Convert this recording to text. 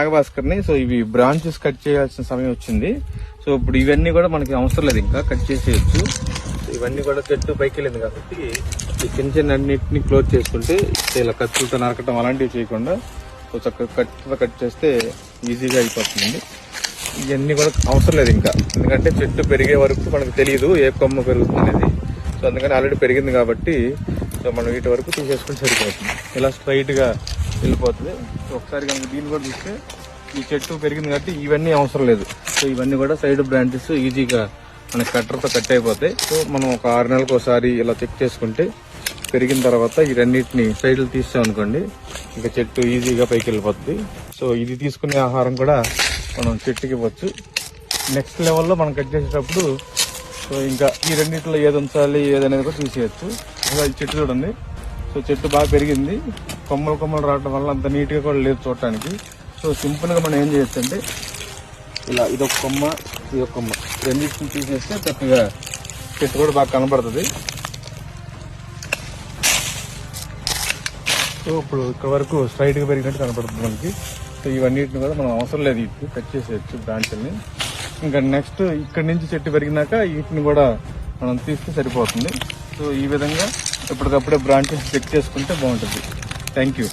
నాగభాస్కర్ని. So ఇవి branches cut చేయాల్సిన సమయం వచ్చింది. సో ఇప్పుడు ఇవన్నీ కూడా మనకి అవసరం లేదు, ఇంకా కట్ చేసేయచ్చు. ఇవన్నీ కూడా చెట్టు పైకి వెళ్ళింది కాబట్టి ఈ చిన్న చిన్న అన్నింటినీ క్లోజ్ చేసుకుంటే ఇలా కత్తులతో నరకటం అలాంటివి చేయకుండా సో చక్కగా కత్తితో కట్ చేస్తే ఈజీగా అయిపోతుందండి. ఇవన్నీ కూడా అవసరం లేదు ఇంకా, ఎందుకంటే చెట్టు పెరిగే వరకు మనకు తెలియదు ఏ కొమ్మ పెరుగుతుంది అనేది. సో అందుకని ఆల్రెడీ పెరిగింది కాబట్టి సో మనం వీటి వరకు తీసేసుకుని సరిపోతుంది. ఇలా స్ట్రైట్గా వెళ్ళిపోతుంది. సో ఒకసారి కనుక దీన్ని కూడా చూస్తే ఈ చెట్టు పెరిగింది కాబట్టి ఇవన్నీ అవసరం లేదు. సో ఇవన్నీ కూడా సైడ్ బ్రాంచెస్ ఈజీగా మనకి కట్టర్తో కట్ అయిపోతాయి. సో మనం ఒక 6 నెలలకు ఒకసారి ఇలా చెక్ చేసుకుంటే పెరిగిన తర్వాత ఈ రెండింటిని సైడ్లు తీసామనుకోండి ఇంకా చెట్టు ఈజీగా పైకి వెళ్ళిపోతుంది. సో ఇది తీసుకునే ఆహారం కూడా మనం చెట్టుకి ఇవ్వచ్చు. నెక్స్ట్ లెవెల్లో మనం కట్ చేసేటప్పుడు సో ఇంకా ఈ రెండింటిలో ఏది ఉంచాలి ఏదనేది కూడా తీసేయచ్చు. ఇలా ఈ చెట్టు చూడండి. సో చెట్టు బాగా పెరిగింది, కొమ్మలు రావడం వల్ల అంత నీట్గా కూడా లేదు చూడటానికి. సో సింపుల్గా మనం ఏం చేయొచ్చు అంటే ఇలా ఇదొక కొమ్మ ఇదొక కొమ్మ రెండింటిని తీసేస్తే చక్కగా చెట్టు కూడా బాగా కనబడుతుంది. సో ఇప్పుడు ఇక్కడ వరకు స్ట్రైట్గా పెరిగినట్టు కనపడుతుంది మనకి. సో ఇవన్నిటిని కూడా మనం అవసరం లేదు, ఇటు కట్ చేసేయచ్చు బ్రాంచ్ని. ఇంకా నెక్స్ట్ ఇక్కడ నుంచి చెట్టు పెరిగినాక వీటిని కూడా మనం తీస్తే సరిపోతుంది. సో ఈ విధంగా ఎప్పటికప్పుడే బ్రాంచెస్ చెక్ చేసుకుంటే బాగుంటుంది. Thank you.